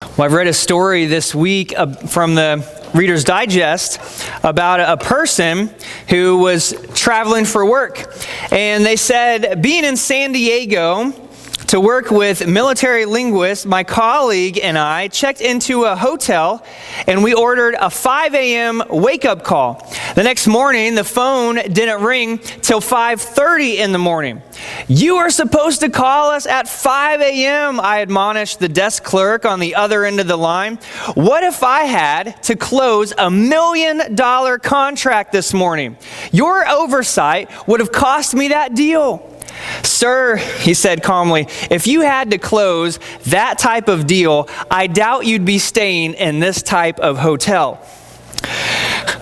Well, I've read a story this week from the Reader's Digest about a person who was traveling for work. And they said, being in San Diego to work with military linguists, my colleague and I checked into a hotel and we ordered a 5 a.m. wake-up call. The next morning, the phone didn't ring till 5:30 in the morning. You are supposed to call us at 5 a.m., I admonished the desk clerk on the other end of the line. What if I had to close $1 million contract this morning? Your oversight would have cost me that deal. Sir, he said calmly, if you had to close that type of deal, I doubt you'd be staying in this type of hotel.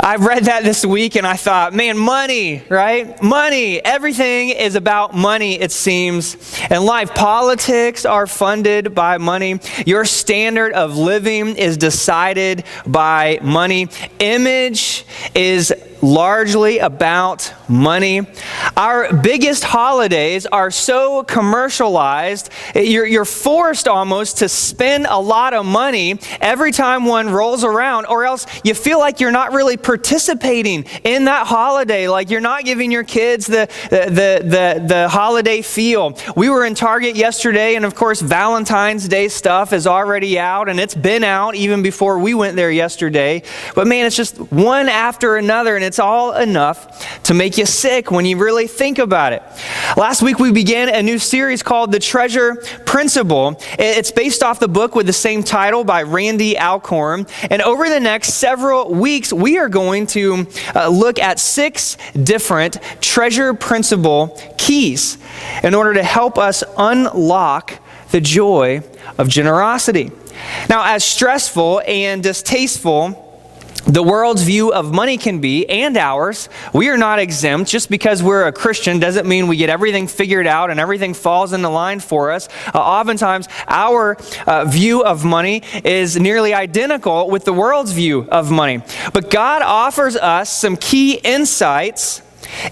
I read that this week and I thought, man, money, right? Money. Everything is about money, it seems. In life, politics are funded by money. Your standard of living is decided by money. Image is largely about money. Our biggest holidays are so commercialized, you're forced almost to spend a lot of money every time one rolls around, or else you feel like you're not really participating in that holiday, like you're not giving your kids the holiday feel. We were in Target yesterday, and of course Valentine's Day stuff is already out, and it's been out even before we went there yesterday. But man, it's just one after another, and it's all enough to make you sick when you really think about it. Last week we began a new series called The Treasure Principle. It's based off the book with the same title by Randy Alcorn. And over the next several weeks, we are going to look at 6 different treasure principle keys in order to help us unlock the joy of generosity. Now, as stressful and distasteful the world's view of money can be, and ours, we are not exempt. Just because we're a Christian doesn't mean we get everything figured out and everything falls into line for us. Oftentimes, our view of money is nearly identical with the world's view of money. But God offers us some key insights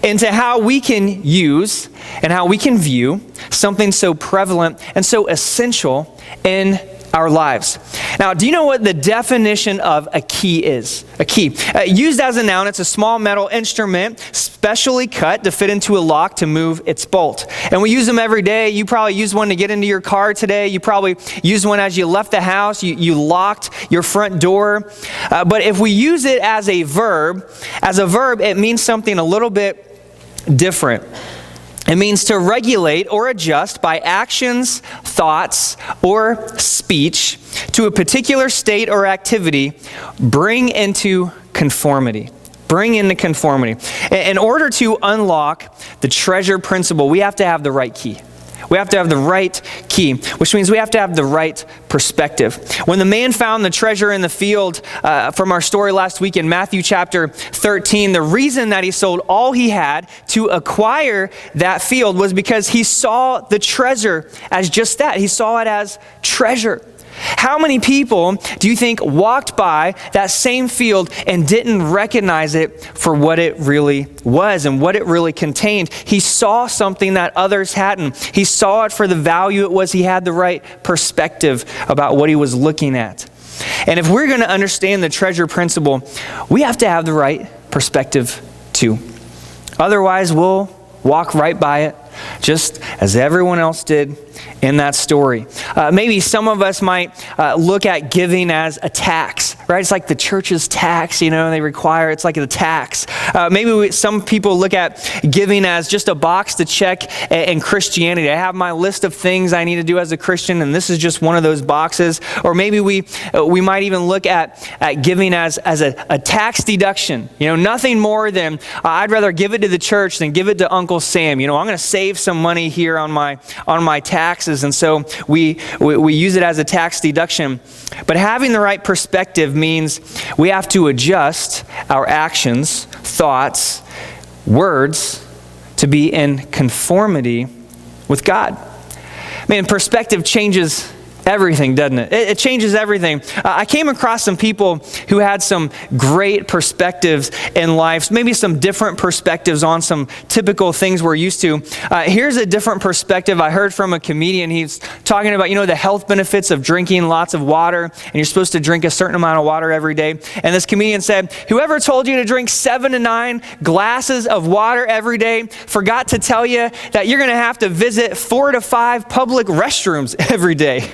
into how we can use and how we can view something so prevalent and so essential in our lives. Now, do you know what the definition of a key is? A key. Used as a noun, it's a small metal instrument specially cut to fit into a lock to move its bolt. And we use them every day. You probably used one to get into your car today. You probably used one as you left the house. You locked your front door. But if we use it as a verb, it means something a little bit different. It means to regulate or adjust by actions, thoughts, or speech to a particular state or activity, bring into conformity. Bring into conformity. In order to unlock the treasure principle, we have to have the right key. We have to have the right key, which means we have to have the right perspective. When the man found the treasure in the field from our story last week in Matthew chapter 13, the reason that he sold all he had to acquire that field was because he saw the treasure as just that. He saw it as treasure. How many people do you think walked by that same field and didn't recognize it for what it really was and what it really contained? He saw something that others hadn't. He saw it for the value it was. He had the right perspective about what he was looking at. And if we're going to understand the treasure principle, we have to have the right perspective too. Otherwise, we'll walk right by it, just as everyone else did in that story. Maybe some of us might look at giving as a tax, right? It's like the church's tax, they require, it's like a tax. Some people look at giving as just a box to check in Christianity. I have my list of things I need to do as a Christian, and this is just one of those boxes. Or maybe we might even look at giving as a tax deduction. Nothing more than, I'd rather give it to the church than give it to Uncle Sam. I'm going to save some money here on my taxes, and so we use it as a tax deduction. But having the right perspective means we have to adjust our actions, thoughts, words to be in conformity with God. Perspective changes everything, doesn't it? It changes everything. I came across some people who had some great perspectives in life, maybe some different perspectives on some typical things we're used to. Here's a different perspective I heard from a comedian. He's talking about, the health benefits of drinking lots of water, and you're supposed to drink a certain amount of water every day. And this comedian said, whoever told you to drink 7 to 9 glasses of water every day forgot to tell you that you're going to have to visit 4 to 5 public restrooms every day.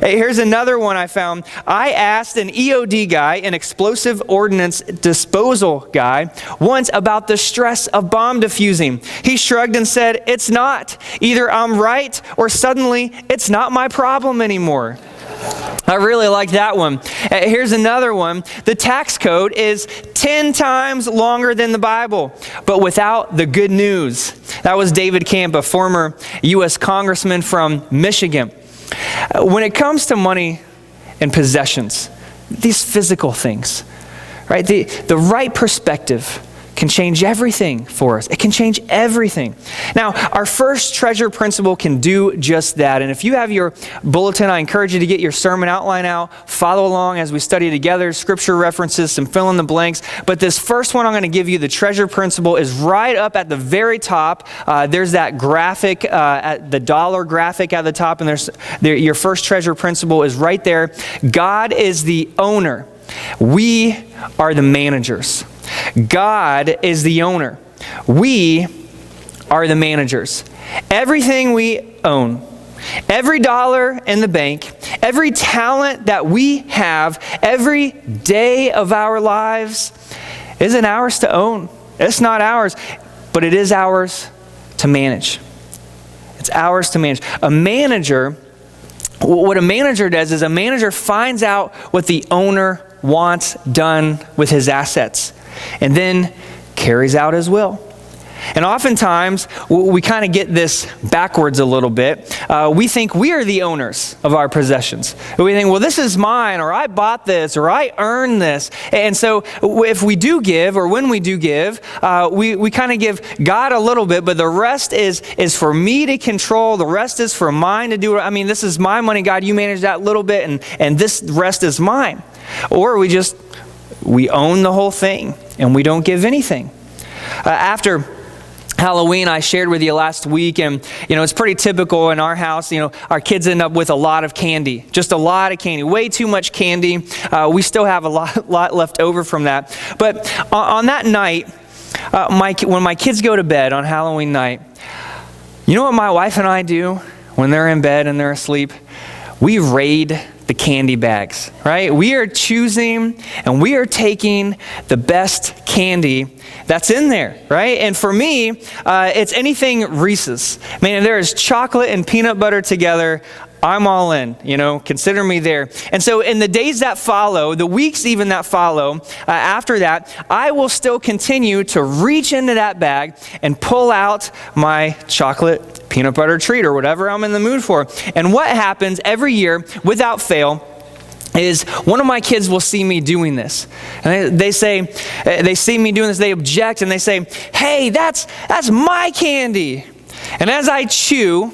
Here's another one I found. I asked an EOD guy, an explosive ordnance disposal guy, once about the stress of bomb defusing. He shrugged and said, it's not. Either I'm right or suddenly it's not my problem anymore. I really like that one. Here's another one. The tax code is 10 times longer than the Bible, but without the good news. That was David Camp, a former U.S. congressman from Michigan. When it comes to money and possessions, these physical things, right? The right perspective can change everything for us. It can change everything. Now, our first treasure principle can do just that. And if you have your bulletin, I encourage you to get your sermon outline out, follow along as we study together, scripture references, some fill in the blanks. But this first one I'm going to give you, the treasure principle, is right up at the very top. There's that graphic, at the dollar graphic at the top, and your first treasure principle is right there. God is the owner. We are the managers. God is the owner. We are the managers. Everything we own, every dollar in the bank, every talent that we have, every day of our lives isn't ours to own. It's not ours, but it is ours to manage. It's ours to manage. What a manager does is a manager finds out what the owner wants done with his assets, and then carries out his will. And oftentimes, we kind of get this backwards a little bit. We think we are the owners of our possessions. We think, well, this is mine, or I bought this, or I earned this. And so if we do give, or when we do give, we kind of give God a little bit, but the rest is for me to control. The rest is for mine to do. I mean, this is my money, God. You manage that little bit, and this rest is mine. Or we own the whole thing, and we don't give anything. After Halloween, I shared with you last week, and it's pretty typical in our house. Our kids end up with a lot of candy, just a lot of candy, way too much candy. We still have a lot left over from that. But on that night, when my kids go to bed on Halloween night, you know what my wife and I do when they're in bed and they're asleep? We raid the candy bags, right? We are choosing and we are taking the best candy that's in there, right? And for me, it's anything Reese's. Man, if there is chocolate and peanut butter together, I'm all in, consider me there. And so in the days that follow, the weeks even that follow, after that, I will still continue to reach into that bag and pull out my chocolate peanut butter treat or whatever I'm in the mood for. And what happens every year, without fail, is one of my kids will see me doing this. And they see me doing this, they object, and they say, hey, that's my candy. And as I chew,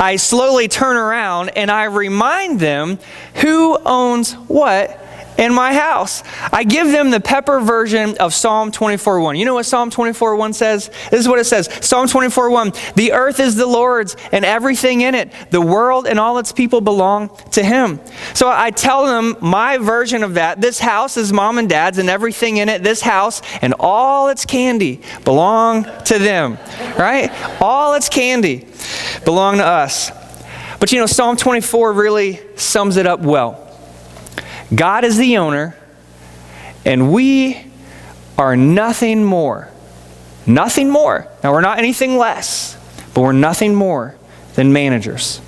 I slowly turn around and I remind them who owns what in my house. I give them the Pepper version of Psalm 24:1. You know what Psalm 24:1 says? This is what it says. Psalm 24:1, the earth is the Lord's and everything in it. The world and all its people belong to Him. So I tell them my version of that. This house is mom and dad's and everything in it. This house and all its candy belong to them, right? All its candy belong to us. But Psalm 24 really sums it up well. God is the owner, and we are nothing more. Nothing more. Now, we're not anything less, but we're nothing more than managers.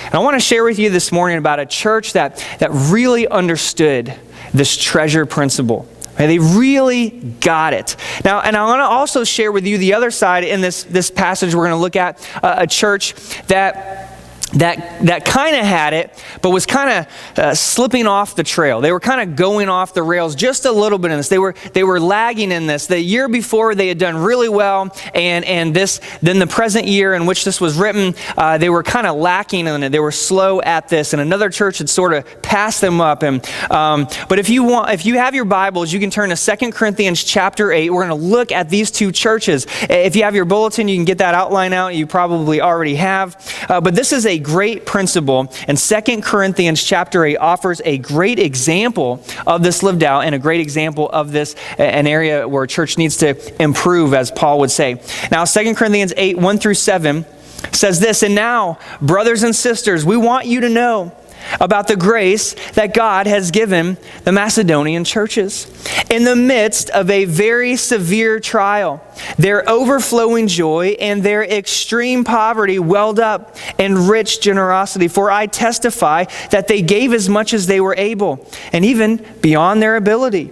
And I want to share with you this morning about a church that really understood this treasure principle. They really got it. Now, and I want to also share with you the other side in this passage we're going to look at, a church that that kind of had it, but was kind of slipping off the trail. They were kind of going off the rails just a little bit in this. They were lagging in this. The year before, they had done really well, and then the present year in which this was written, they were kind of lacking in it. They were slow at this, and another church had sort of passed them up. But if you have your Bibles, you can turn to 2 Corinthians chapter 8. We're going to look at these two churches. If you have your bulletin, you can get that outline out. You probably already have. But this is a great principle, and 2 Corinthians chapter 8 offers a great example of this lived out, and a great example of this, an area where church needs to improve, as Paul would say. Now, 2 Corinthians 8, 1 through 7 says this, "And now, brothers and sisters, we want you to know about the grace that God has given the Macedonian churches. In the midst of a very severe trial, their overflowing joy and their extreme poverty welled up in rich generosity. For I testify that they gave as much as they were able, and even beyond their ability.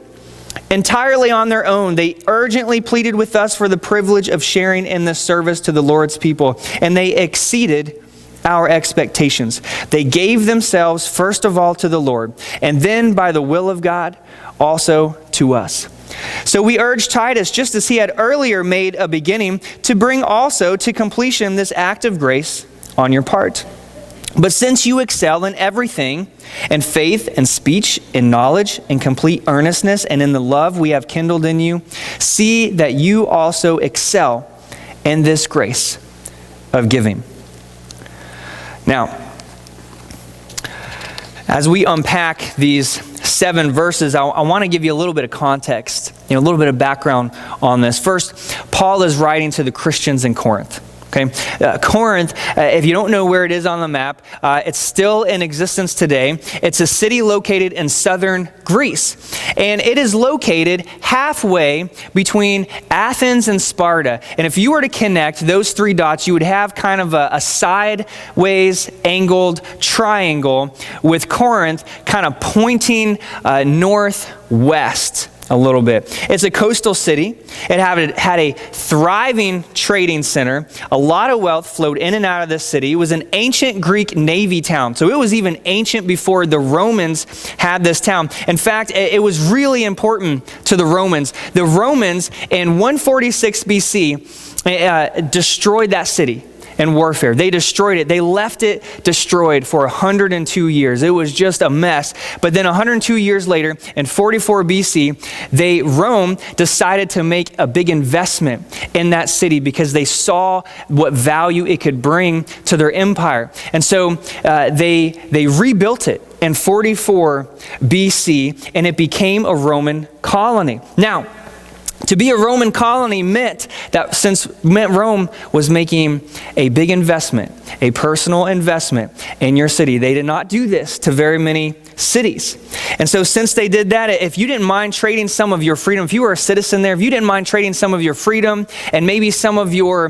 Entirely on their own, they urgently pleaded with us for the privilege of sharing in this service to the Lord's people, and they exceeded our expectations. They gave themselves first of all to the Lord, and then by the will of God, also to us. So we urge Titus, just as he had earlier made a beginning, to bring also to completion this act of grace on your part. But since you excel in everything, in faith and speech, in knowledge, in complete earnestness, and in the love we have kindled in you, see that you also excel in this grace of giving." Now, as we unpack these 7 verses, I want to give you a little bit of context, a little bit of background on this. First, Paul is writing to the Christians in Corinth. Okay, Corinth, if you don't know where it is on the map, it's still in existence today. It's a city located in southern Greece. And it is located halfway between Athens and Sparta. And if you were to connect those 3 dots, you would have kind of a sideways angled triangle with Corinth kind of pointing northwest a little bit. It's a coastal city. It had a thriving trading center. A lot of wealth flowed in and out of this city. It was an ancient Greek navy town. So it was even ancient before the Romans had this town. In fact, it was really important to the Romans. The Romans in 146 BC destroyed that city in warfare. They destroyed it. They left it destroyed for 102 years. It was just a mess. But then 102 years later, in 44 BC, Rome decided to make a big investment in that city because they saw what value it could bring to their empire. And so they rebuilt it in 44 BC, and it became a Roman colony. Now, to be a Roman colony meant Rome was making a big investment, a personal investment in your city. They did not do this to very many cities. And so since they did that, if you didn't mind trading some of your freedom, if you were a citizen there, if you didn't mind trading some of your freedom and maybe some of your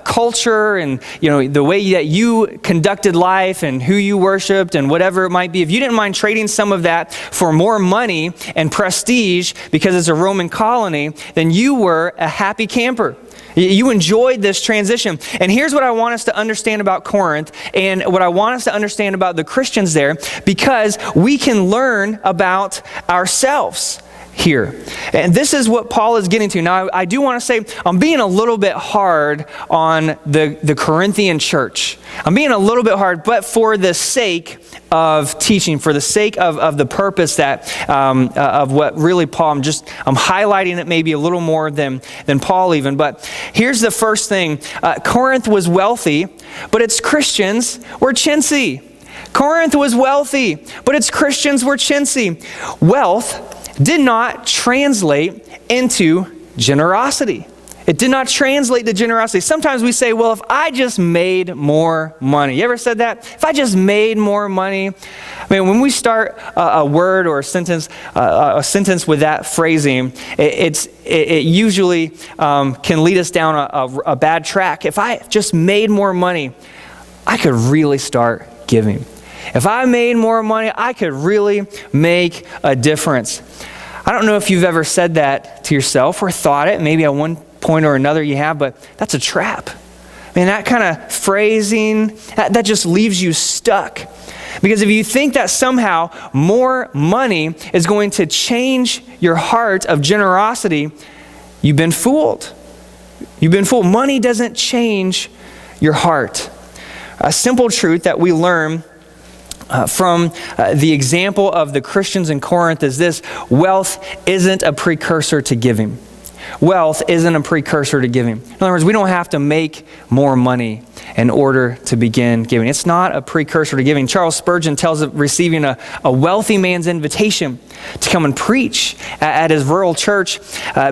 culture and the way that you conducted life and who you worshiped and whatever it might be, if you didn't mind trading some of that for more money and prestige because it's a Roman colony, then you were a happy camper. You enjoyed this transition. And here's what I want us to understand about Corinth and what I want us to understand about the Christians there, because we can learn about ourselves here. And this is what Paul is getting to. Now, I do want to say I'm being a little bit hard on the Corinthian church. I'm being a little bit hard, but for the sake of teaching, for the sake of the purpose that of what really Paul, I'm highlighting it maybe a little more than Paul even. But here's the first thing. Corinth was wealthy, but its Christians were chintzy. Corinth was wealthy, but its Christians were chintzy. Wealth did not translate into generosity. It did not translate to generosity. Sometimes we say, well, if I just made more money. You ever said that? If I just made more money. I mean, when we start a word or a sentence with that phrasing, it usually can lead us down a bad track. If I just made more money, I could really start giving. If I made more money, I could really make a difference. I don't know if you've ever said that to yourself or thought it. Maybe at one point or another you have, but that's a trap. Man, that kind of phrasing, that just leaves you stuck. Because if you think that somehow more money is going to change your heart of generosity, you've been fooled. You've been fooled. Money doesn't change your heart. A simple truth that we learn from the example of the Christians in Corinth is this: wealth isn't a precursor to giving. Wealth isn't a precursor to giving. In other words, we don't have to make more money in order to begin giving. It's not a precursor to giving. Charles Spurgeon tells of receiving a wealthy man's invitation to come and preach at his rural church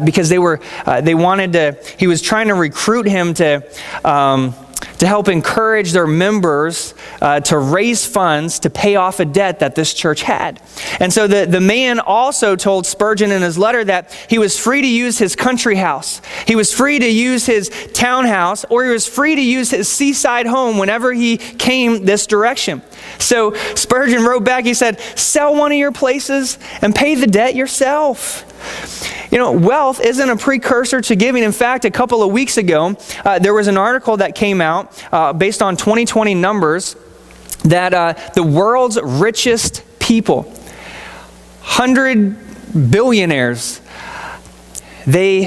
because he was trying to recruit him to help encourage their members to raise funds to pay off a debt that this church had. And so the man also told Spurgeon in his letter that he was free to use his country house. He was free to use his townhouse, or he was free to use his seaside home whenever he came this direction. So Spurgeon wrote back, he said, "Sell one of your places and pay the debt yourself." You know, wealth isn't a precursor to giving. In fact, a couple of weeks ago, there was an article that came out based on 2020 numbers that the world's richest people, 100 billionaires,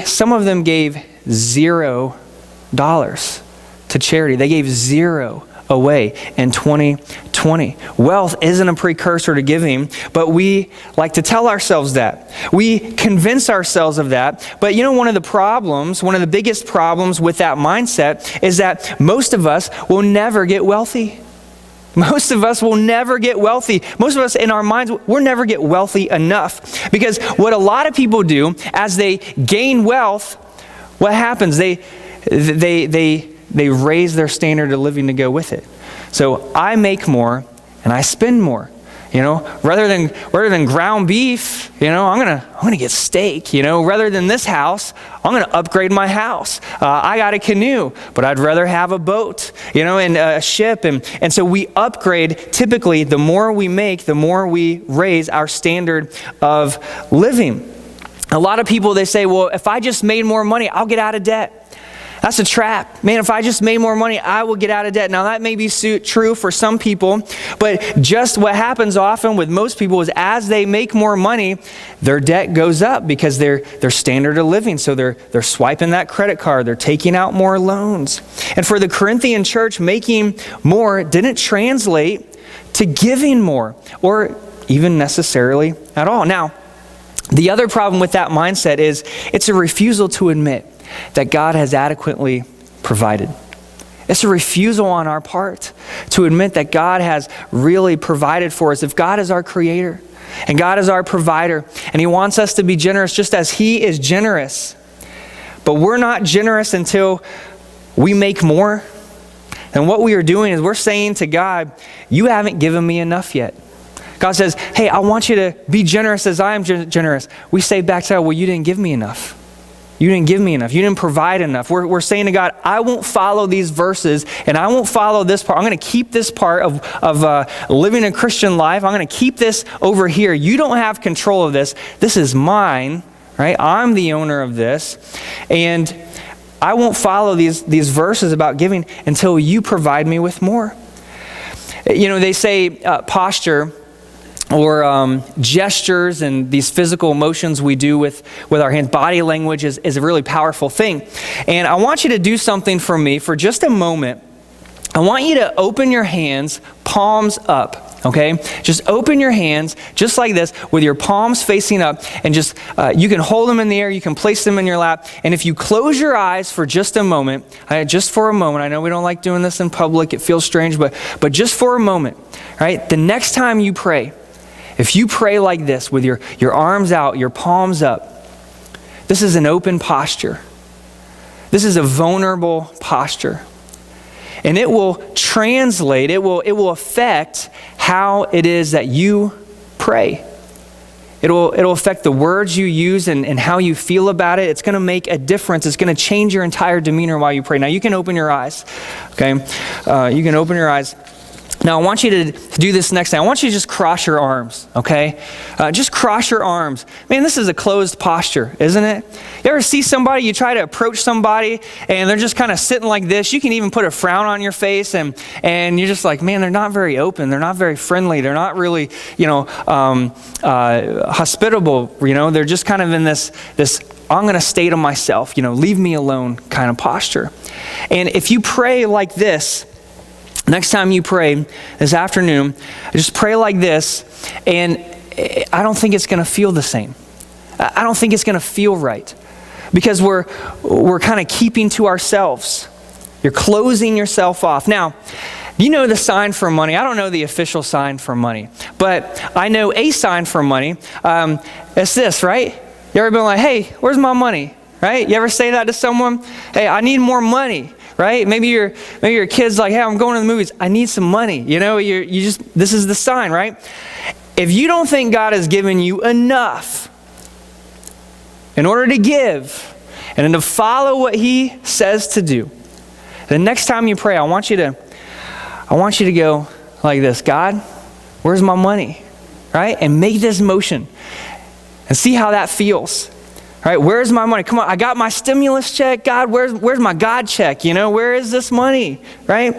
some of them gave $0 to charity. They gave zero away in 2020. Wealth isn't a precursor to giving, but we like to tell ourselves that. We convince ourselves of that. But you know, one of the biggest problems with that mindset is that most of us will never get wealthy. Most of us will never get wealthy. Most of us in our minds, we'll never get wealthy enough. Because what a lot of people do as they gain wealth, what happens? They raise their standard of living to go with it. So I make more and I spend more. You know, rather than ground beef, you know, I'm gonna get steak. You know, rather than this house, I'm gonna upgrade my house. I got a canoe, but I'd rather have a boat. You know, and a ship, and so we upgrade. Typically, the more we make, the more we raise our standard of living. A lot of people, they say, well, if I just made more money, I'll get out of debt. That's a trap. Man, if I just made more money, I will get out of debt. Now, that may be true for some people, but just what happens often with most people is as they make more money, their debt goes up because their standard of living. So they're swiping that credit card. They're taking out more loans. And for the Corinthian church, making more didn't translate to giving more or even necessarily at all. Now, the other problem with that mindset is it's a refusal to admit that God has adequately provided. It's a refusal on our part to admit that God has really provided for us. If God is our creator and God is our provider and he wants us to be generous just as he is generous, but we're not generous until we make more, then what we are doing is we're saying to God, you haven't given me enough yet. God says, hey, I want you to be generous as I am generous. We say back to God, well, you didn't give me enough. You didn't give me enough. You didn't provide enough. We're saying to God, I won't follow these verses and I won't follow this part. I'm going to keep this part of living a Christian life. I'm going to keep this over here. You don't have control of this. This is mine, right? I'm the owner of this. And I won't follow these verses about giving until you provide me with more. You know, they say posture or gestures and these physical motions we do with our hands, body language is a really powerful thing. And I want you to do something for me for just a moment. I want you to open your hands, palms up, okay? Just open your hands just like this with your palms facing up, and just, you can hold them in the air, you can place them in your lap, and if you close your eyes for just a moment, just for a moment, I know we don't like doing this in public, it feels strange, but just for a moment, right? The next time you pray, if you pray like this with your arms out, your palms up, this is an open posture. This is a vulnerable posture. And it will translate, it will affect how it is that you pray. It'll affect the words you use and how you feel about it. It's going to make a difference. It's going to change your entire demeanor while you pray. Now you can open your eyes, okay? You can open your eyes. Now, I want you to do this next time. I want you to just cross your arms, okay? Just cross your arms. Man, this is a closed posture, isn't it? You ever see somebody, you try to approach somebody, and they're just kind of sitting like this. You can even put a frown on your face, and you're just like, man, they're not very open. They're not very friendly. They're not really, hospitable. They're just kind of in this I'm going to stay to myself, leave me alone kind of posture. And if you pray like this, next time you pray this afternoon, just pray like this, and I don't think it's going to feel the same. I don't think it's going to feel right, because we're kind of keeping to ourselves. You're closing yourself off. Now, you know the sign for money. I don't know the official sign for money, but I know a sign for money. It's this, right? You ever been like, hey, where's my money? Right? You ever say that to someone? Hey, I need more money. Right? Maybe your kid's like, hey, I'm going to the movies. I need some money. This is the sign, right? If you don't think God has given you enough in order to give and to follow what He says to do, the next time you pray, I want you to go like this: God, where's my money? Right? And make this motion and see how that feels. All right, where's my money? Come on, I got my stimulus check. God, where's my God check? Where is this money? Right?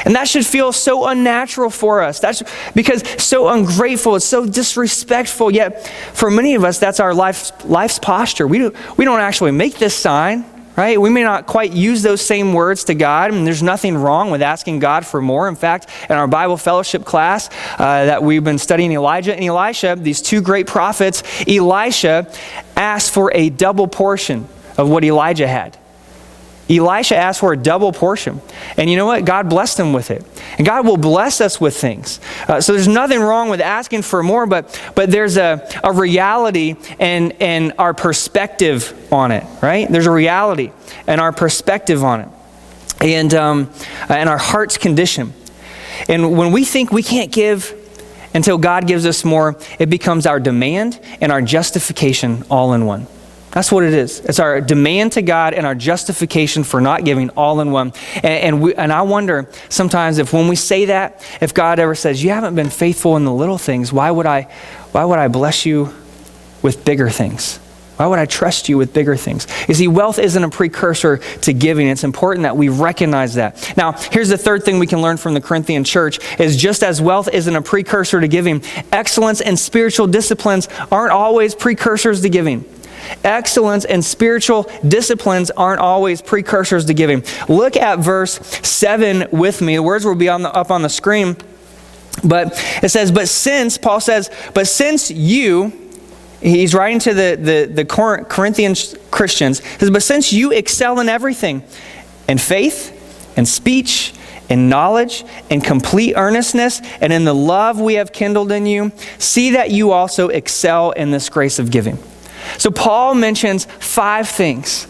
And that should feel so unnatural for us. That's because so ungrateful, it's so disrespectful. Yet for many of us, that's our life's posture. We don't actually make this sign. Right? We may not quite use those same words to God, and there's nothing wrong with asking God for more. In fact, in our Bible fellowship class that we've been studying Elijah and Elisha, these two great prophets, Elisha asked for a double portion of what Elijah had. Elisha asked for a double portion. And you know what? God blessed him with it. And God will bless us with things. So there's nothing wrong with asking for more, but there's a reality and our perspective on it, right? There's a reality and our perspective on it. And our heart's condition. And when we think we can't give until God gives us more, it becomes our demand and our justification all in one. That's what it is. It's our demand to God and our justification for not giving all in one. And I wonder sometimes if when we say that, if God ever says, you haven't been faithful in the little things, why would I bless you with bigger things? Why would I trust you with bigger things? You see, wealth isn't a precursor to giving. It's important that we recognize that. Now, here's the third thing we can learn from the Corinthian church is just as wealth isn't a precursor to giving, excellence and spiritual disciplines aren't always precursors to giving. Excellence and spiritual disciplines aren't always precursors to giving. Look at verse 7 with me. The words will be up on the screen. But it says, Paul says, but since you, he's writing to the Corinthian Christians, he says, but since you excel in everything, in faith, in speech, in knowledge, in complete earnestness, and in the love we have kindled in you, see that you also excel in this grace of giving. So Paul mentions 5 things.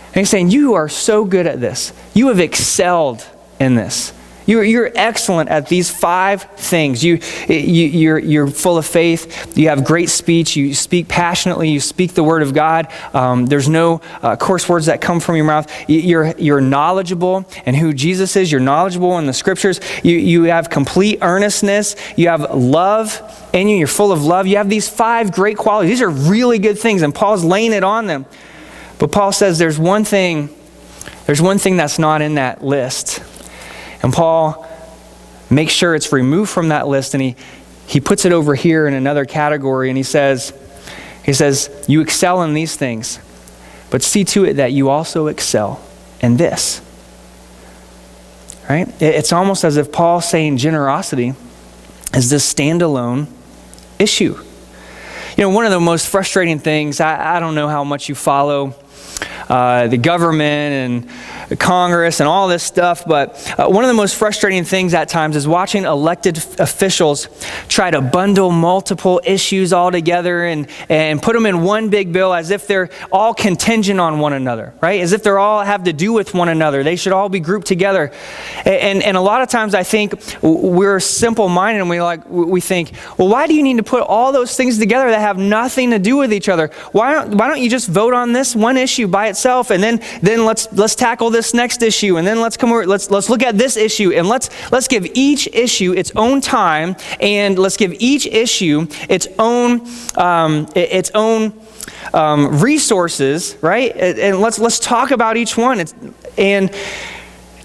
And he's saying, you are so good at this. You have excelled in this. You're excellent at these 5 things. You're full of faith. You have great speech. You speak passionately. You speak the word of God. There's no coarse words that come from your mouth. You're knowledgeable in who Jesus is. You're knowledgeable in the scriptures. You have complete earnestness. You have love in you. You're full of love. You have these 5 great qualities. These are really good things, and Paul's laying it on them. But Paul says there's one thing that's not in that list. And Paul makes sure it's removed from that list, and he puts it over here in another category, and he says, you excel in these things, but see to it that you also excel in this. Right? It's almost as if Paul's saying generosity is this standalone issue. One of the most frustrating things, I don't know how much you follow the government and Congress and all this stuff, but one of the most frustrating things at times is watching elected officials try to bundle multiple issues all together and put them in one big bill as if they're all contingent on one another, right? As if they're all have to do with one another. They should all be grouped together. And a lot of times I think we're simple-minded and we think, well, why do you need to put all those things together that have nothing to do with each other? Why don't you just vote on this one issue by itself, and then let's tackle this next issue, and then let's look at this issue, and let's give each issue its own time, and let's give each issue its own resources, right? And let's talk about each one, and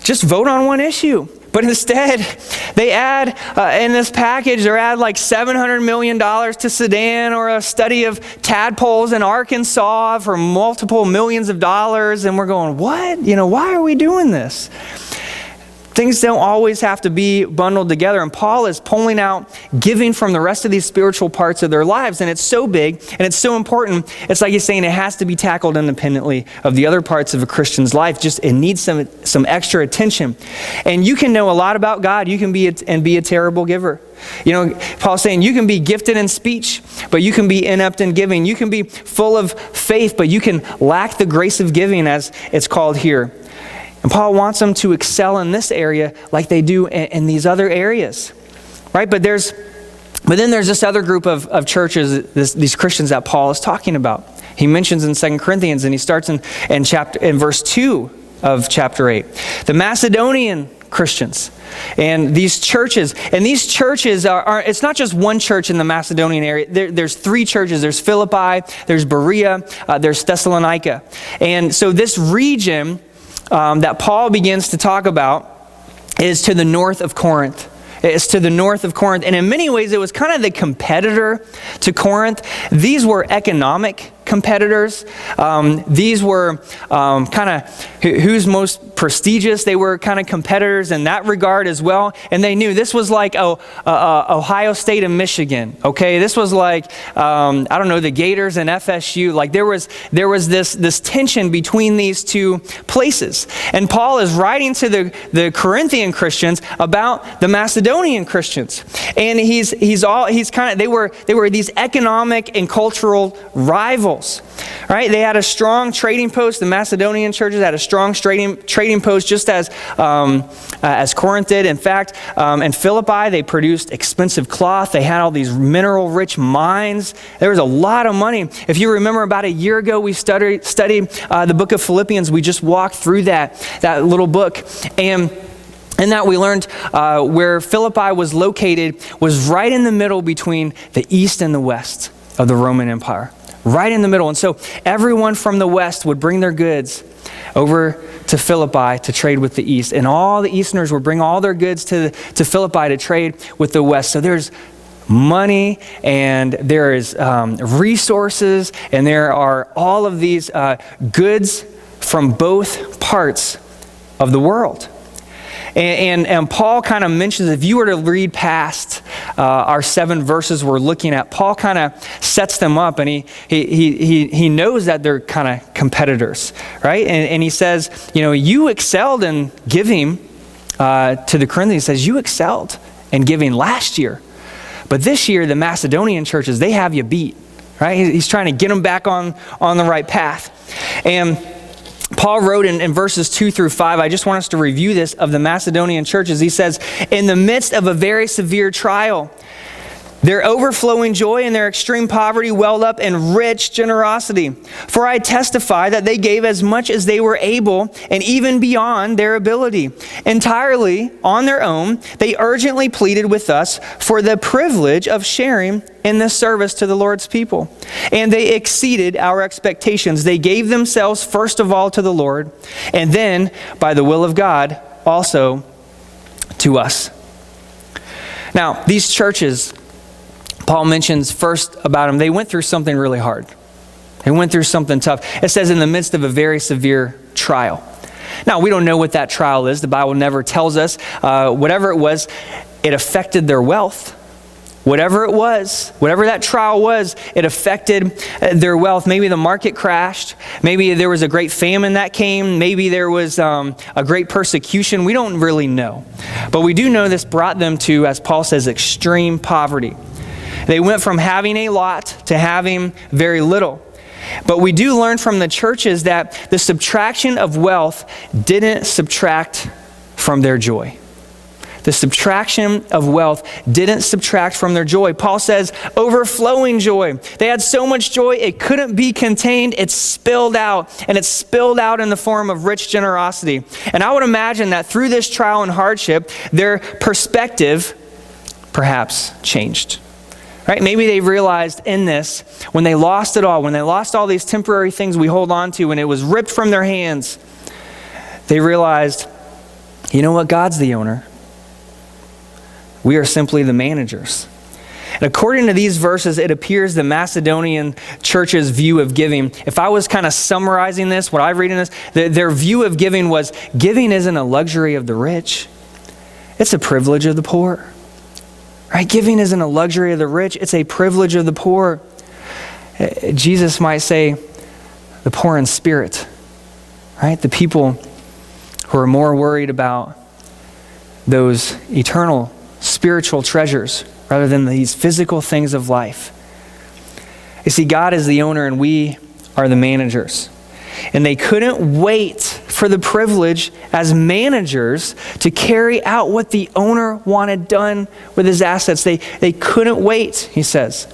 just vote on one issue. But instead, they add, in this package, they add like $700 million to Sudan, or a study of tadpoles in Arkansas for multiple millions of dollars. And we're going, what? Why are we doing this? Things don't always have to be bundled together. And Paul is pulling out giving from the rest of these spiritual parts of their lives. And it's so big and it's so important. It's like he's saying it has to be tackled independently of the other parts of a Christian's life. It needs some extra attention. And you can know a lot about God. You can be a terrible giver. Paul's saying you can be gifted in speech, but you can be inept in giving. You can be full of faith, but you can lack the grace of giving, as it's called here. And Paul wants them to excel in this area like they do in these other areas, right? But then there's this other group of churches, these Christians that Paul is talking about. He mentions in 2 Corinthians, and he starts in verse 2 of chapter 8. The Macedonian Christians and these churches are it's not just one church in the Macedonian area. There's 3 churches. There's Philippi, there's Berea, there's Thessalonica. And so this region that Paul begins to talk about is to the north of Corinth. It's to the north of Corinth. And in many ways, it was kind of the competitor to Corinth. These were economic competitors. These were kind of who's most prestigious. They were kind of competitors in that regard as well. And they knew this was like Ohio State and Michigan. Okay, this was like the Gators and FSU. Like there was this tension between these two places. And Paul is writing to the Corinthian Christians about the Macedonian Christians. And they were these economic and cultural rivals. Right? They had a strong trading post. The Macedonian churches had a strong trading post, just as Corinth did. In fact, in Philippi, they produced expensive cloth. They had all these mineral-rich mines. There was a lot of money. If you remember, about a year ago, we studied the book of Philippians. We just walked through that little book. And in that we learned where Philippi was located was right in the middle between the east and the west of the Roman Empire. Right in the middle. And so everyone from the west would bring their goods over to Philippi to trade with the east. And all the Easterners would bring all their goods to Philippi to trade with the west. So there's money, and there is resources, and there are all of these goods from both parts of the world. And Paul kind of mentions, if you were to read past our 7 verses we're looking at, Paul kind of sets them up, and he knows that they're kind of competitors, right? And he says, you excelled in giving to the Corinthians. He says, you excelled in giving last year. But this year, the Macedonian churches, they have you beat, right? He's trying to get them back on the right path. And Paul wrote in verses 2 through 5, I just want us to review this, of the Macedonian churches. He says, in the midst of a very severe trial, their overflowing joy and their extreme poverty welled up in rich generosity. For I testify that they gave as much as they were able, and even beyond their ability. Entirely on their own, they urgently pleaded with us for the privilege of sharing in this service to the Lord's people. And they exceeded our expectations. They gave themselves first of all to the Lord, and then, by the will of God, also to us. Now, these churches, Paul mentions first about them, they went through something really hard. They went through something tough. It says in the midst of a very severe trial. Now, we don't know what that trial is. The Bible never tells us. Whatever it was, it affected their wealth. Whatever it was, whatever that trial was, it affected their wealth. Maybe the market crashed. Maybe there was a great famine that came. Maybe there was a great persecution. We don't really know. But we do know this brought them to, as Paul says, extreme poverty. They went from having a lot to having very little. But we do learn from the churches that the subtraction of wealth didn't subtract from their joy. The subtraction of wealth didn't subtract from their joy. Paul says, overflowing joy. They had so much joy, it couldn't be contained. It spilled out, and it spilled out in the form of rich generosity. And I would imagine that through this trial and hardship, their perspective perhaps changed. Right? Maybe they realized in this, when they lost it all, when they lost all these temporary things we hold on to, and it was ripped from their hands, they realized, you know what? God's the owner. We are simply the managers. And according to these verses, it appears the Macedonian church's view of giving, if I was kind of summarizing this, what I read in this, their view of giving was, giving isn't a luxury of the rich. It's a privilege of the poor. Right? Giving isn't a luxury of the rich. It's a privilege of the poor. Jesus might say, the poor in spirit. Right? The people who are more worried about those eternal spiritual treasures rather than these physical things of life. You see, God is the owner and we are the managers. And they couldn't wait for the privilege as managers to carry out what the owner wanted done with his assets. They couldn't wait, he says.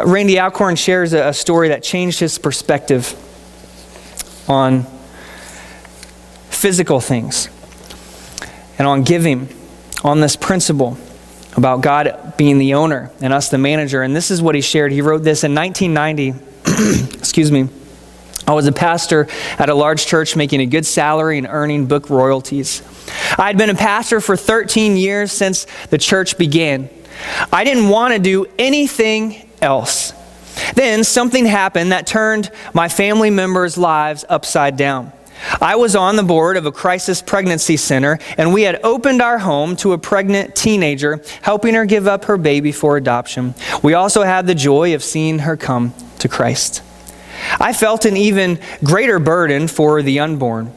Randy Alcorn shares a story that changed his perspective on physical things and on giving, on this principle about God being the owner and us the manager. And this is what he shared. He wrote this in 1990. Excuse me. I was a pastor at a large church making a good salary and earning book royalties. I had been a pastor for 13 years since the church began. I didn't want to do anything else. Then something happened that turned my family members' lives upside down. I was on the board of a crisis pregnancy center, and we had opened our home to a pregnant teenager, helping her give up her baby for adoption. We also had the joy of seeing her come to Christ. I felt an even greater burden for the unborn.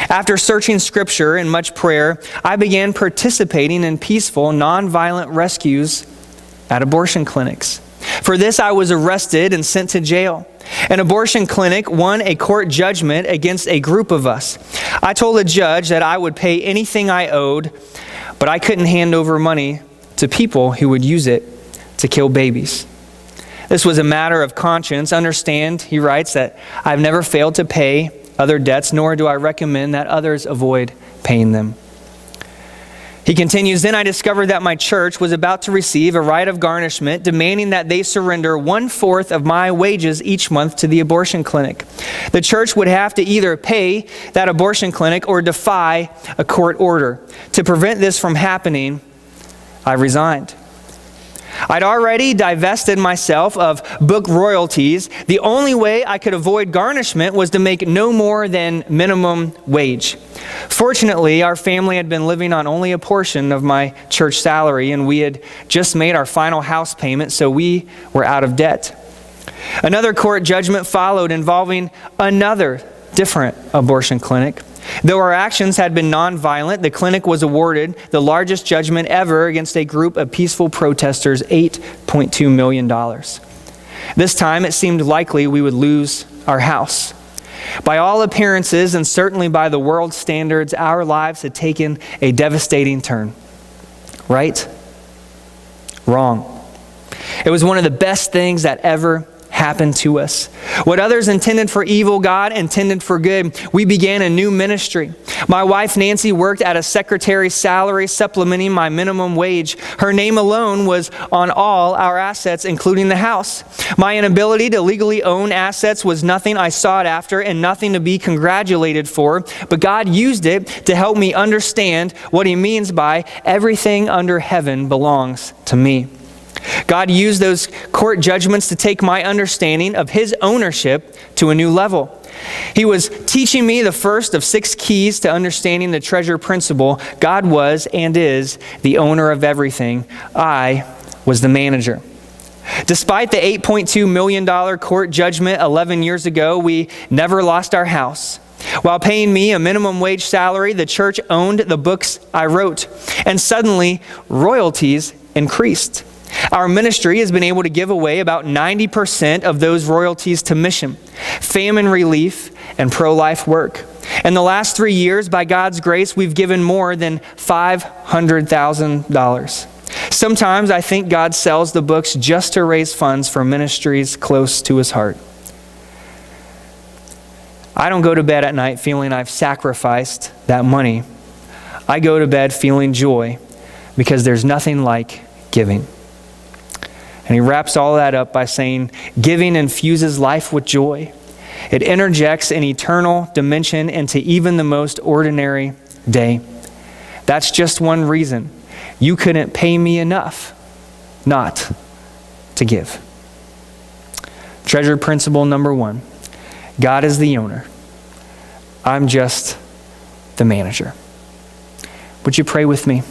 After searching scripture and much prayer, I began participating in peaceful, nonviolent rescues at abortion clinics. For this, I was arrested and sent to jail. An abortion clinic won a court judgment against a group of us. I told a judge that I would pay anything I owed, but I couldn't hand over money to people who would use it to kill babies. This was a matter of conscience. Understand, he writes, that I've never failed to pay other debts, nor do I recommend that others avoid paying them. He continues, then I discovered that my church was about to receive a right of garnishment, demanding that they surrender 1/4 of my wages each month to the abortion clinic. The church would have to either pay that abortion clinic or defy a court order. To prevent this from happening, I resigned. I'd already divested myself of book royalties. The only way I could avoid garnishment was to make no more than minimum wage. Fortunately, our family had been living on only a portion of my church salary, and we had just made our final house payment, so we were out of debt. Another court judgment followed involving another different abortion clinic. Though our actions had been nonviolent, the clinic was awarded the largest judgment ever against a group of peaceful protesters, $8.2 million. This time it seemed likely we would lose our house. By all appearances, and certainly by the world's standards, our lives had taken a devastating turn. Right? Wrong. It was one of the best things that ever happened to us. What others intended for evil, God intended for good. We began a new ministry. My wife, Nancy, worked at a secretary's salary, supplementing my minimum wage. Her name alone was on all our assets, including the house. My inability to legally own assets was nothing I sought after and nothing to be congratulated for, but God used it to help me understand what he means by everything under heaven belongs to me. God used those court judgments to take my understanding of his ownership to a new level. He was teaching me the first of 6 keys to understanding the treasure principle. God was and is the owner of everything. I was the manager. Despite the $8.2 million court judgment 11 years ago, we never lost our house. While paying me a minimum wage salary, the church owned the books I wrote, and suddenly royalties increased. Our ministry has been able to give away about 90% of those royalties to mission, famine relief, and pro-life work. In the last 3 years, by God's grace, we've given more than $500,000. Sometimes I think God sells the books just to raise funds for ministries close to his heart. I don't go to bed at night feeling I've sacrificed that money. I go to bed feeling joy because there's nothing like giving. And he wraps all that up by saying, giving infuses life with joy. It interjects an eternal dimension into even the most ordinary day. That's just one reason you couldn't pay me enough not to give. Treasure principle number 1. God is the owner. I'm just the manager. Would you pray with me?